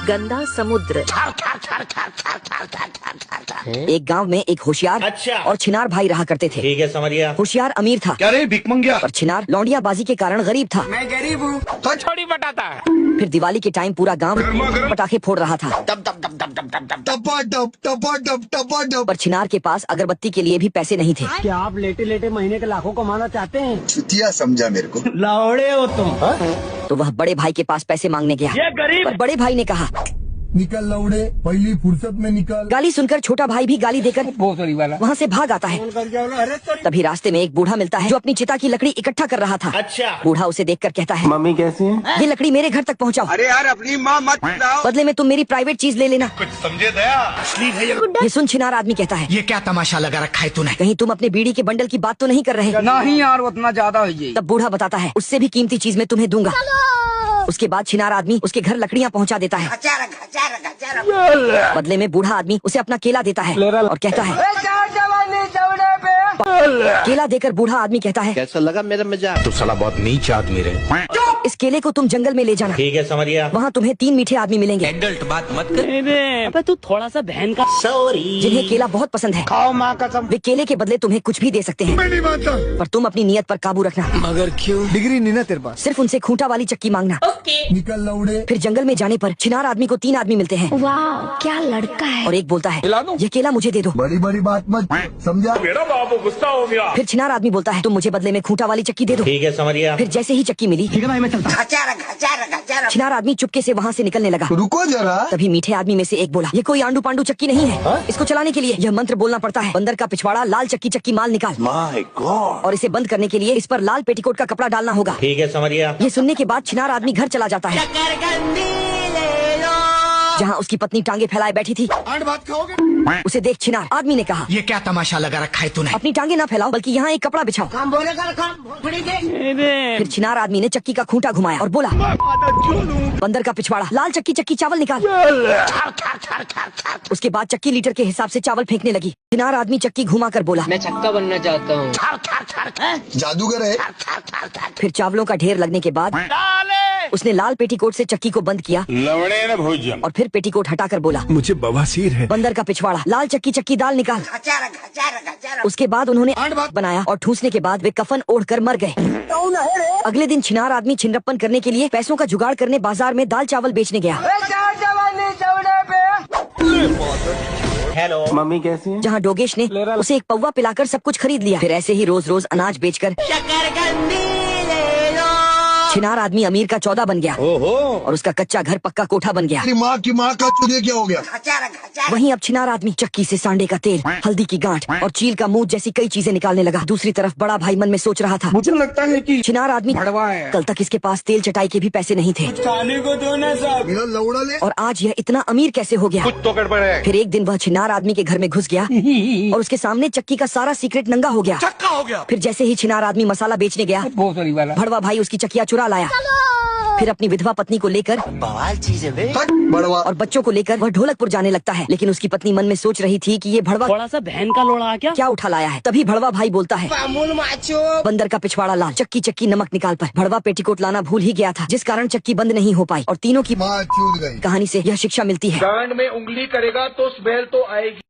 गंदा समुद्र। एक गांव में एक होशियार और छिनार भाई रहा करते थे। ठीक है, समझ गया। होशियार अमीर था। क्या रे भिख मंगिया? और छिनार लौंडियाबाजी के कारण गरीब था। मैं गरीब हूँ तो छोड़ी बताता है। फिर दिवाली के टाइम पूरा गांव पटाखे फोड़ रहा था। पर छिनार के पास अगरबत्ती के लिए भी पैसे नहीं थे। क्या आप लेटे लेटे महीने के लाखों कमाना चाहते हैं? चुतिया समझा मेरे को। लावड़े हो तुम। तो वह बड़े भाई के पास पैसे मांगने गया। ये गरीब। पर बड़े भाई ने कहा, निकल लौड़े, पहली फुर्सत में निकल। गाली सुनकर छोटा भाई भी गाली देकर वहाँ से भाग आता है। तभी रास्ते में एक बूढ़ा मिलता है जो अपनी चिता की लकड़ी इकट्ठा कर रहा था। अच्छा। बूढ़ा उसे देखकर कहता है, मम्मी कैसी है? ये लकड़ी मेरे घर तक पहुँचाओ। अरे यार अपनी माँ मत बताओ। बदले में तुम मेरी प्राइवेट चीज ले लेना। कुछ समझे दया? असली है ये सुन छिनार आदमी कहता है, ये क्या तमाशा लगा रखा है तूने? कहीं तुम अपने बीड़ी के बंडल की बात तो नहीं कर रहे? नहीं यार, उतना ज्यादा है। तब बूढ़ा बताता है, उससे भी कीमती चीज मैं तुम्हें दूंगा। उसके बाद छिनार आदमी उसके घर लकड़ियाँ पहुँचा देता है। बदले में बूढ़ा आदमी उसे अपना केला देता है और कहता है, केला देकर बूढ़ा आदमी कहता है, कैसा लगा मेरा मजाक? तू साला बहुत नीच आदमी रे। इस केले को तुम जंगल में ले जाना। ठीक है, समझ गया। वहाँ तुम्हें 3 मीठे आदमी मिलेंगे। एडल्ट बात मत कर। अबे तू थोड़ा सा बहन का सॉरी। जिन्हें केला बहुत पसंद है। खाओ माँ कसम। वे केले के बदले तुम्हें कुछ भी दे सकते हैं। मैं नहीं मानता। पर तुम अपनी नियत पर काबू रखना। मगर क्यों? डिग्री नहीं ना तेरे पास। सिर्फ उनसे खूंटा वाली चक्की मांगना। निकल लौड़े। फिर जंगल में जाने पर छिनार आदमी को 3 आदमी मिलते हैं। वाह, क्या लड़का है। और एक बोलता है, ये केला मुझे दे दो। बड़ी बड़ी बात मत समझा। मेरा बाबू गुस्सा हो गया। फिर छिनार आदमी बोलता है, तुम मुझे बदले में खूंटा वाली चक्की दे दो। ठीक है, समझ गया। फिर जैसे ही चक्की मिली, ठीक है भाई, मैं चलता। छिनार आदमी चुपके से वहाँ से निकलने लगा। रुको जरा। तभी मीठे आदमी में से एक बोला, ये कोई आंडू पांडू चक्की नहीं है। इसको चलाने के लिए यह मंत्र बोलना पड़ता है। बंदर का पिछवाड़ा, लाल चक्की चक्की माल निकाल। My God. और इसे बंद करने के लिए इस पर लाल पेटीकोट का कपड़ा डालना होगा। ठीक है, समझ गया। ये सुनने के बाद छिनार आदमी घर चला जाता है, जहाँ उसकी पत्नी टांगे फैलाए बैठी थी। आठ भात खाओगे? उसे देख छिनार आदमी ने कहा, ये क्या तमाशा लगा रखा है तूने? अपनी टांगे ना फैलाओ, बल्कि यहाँ एक कपड़ा बिछाओ। फिर छिनार आदमी ने चक्की का खूंटा घुमाया और बोला, बंदर का पिछवाड़ा, लाल चक्की चक्की चावल निकाल। उसके बाद चक्की लीटर के हिसाब से चावल फेंकने लगी। छिनार आदमी चक्की घुमा कर बोला, मैं छक्का बनना चाहता हूँ। जादूगर है। फिर चावलों का ढेर लगने के बाद उसने लाल पेटीकोट से चक्की को बंद किया लवड़े न भोजन। और फिर पेटीकोट हटाकर बोला, मुझे बवासीर है। बंदर का पिछवाड़ा, लाल चक्की चक्की दाल निकाल। उसके बाद उन्होंने बनाया और ठूसने के बाद वे कफन ओढ़कर मर गए। अगले दिन छिनार आदमी छिनरप्पन करने के लिए पैसों का जुगाड़ करने बाजार में दाल चावल बेचने गया। हेलो। मम्मी कैसी है? जहाँ डोगेश ने उसे एक पौवा पिलाकर सब कुछ खरीद लिया। फिर ऐसे ही रोज रोज अनाज बेचकर छिनार आदमी अमीर का 14 बन गया और उसका कच्चा घर पक्का कोठा बन गया। तेरी माँ की माँ का चुदे क्या हो गया? वहीं अब छिनार आदमी चक्की से सांडे का तेल, हल्दी की गांठ और चील का मूत जैसी कई चीजें निकालने लगा। दूसरी तरफ बड़ा भाई मन में सोच रहा था, मुझे लगता है कि छिनार आदमी भड़वा है। कल तक इसके पास तेल चटाई के भी पैसे नहीं थे खाने को दो ना साहब। मेरा लौड़ा ले। और आज यह इतना अमीर कैसे हो गया? तो गड़बड़ है। फिर एक दिन वह छिनार आदमी के घर में घुस गया और उसके सामने चक्की का सारा सीक्रेट नंगा हो गया। चक्का हो गया। फिर जैसे ही छिनार आदमी मसाला बेचने गया, बहुत सही वाला। भड़वा भाई उसकी चक्कियाँ चुरा लाया। फिर अपनी विधवा पत्नी को लेकर बड़वा और बच्चों को लेकर वह ढोलकपुर जाने लगता है। लेकिन उसकी पत्नी मन में सोच रही थी कि ये भड़वा थोड़ा सा बहन का लोड़ा क्या उठा लाया है। तभी भड़वा भाई बोलता है, बंदर का पिछवाड़ा लाल, चक्की चक्की नमक निकाल। पर भड़वा पेटीकोट लाना भूल ही गया था, जिस कारण चक्की बंद नहीं हो पाई और तीनों की माँ चूद गई। कहानी से यह शिक्षा मिलती है, गांड में उंगली करेगा तो स्मेल तो आएगी।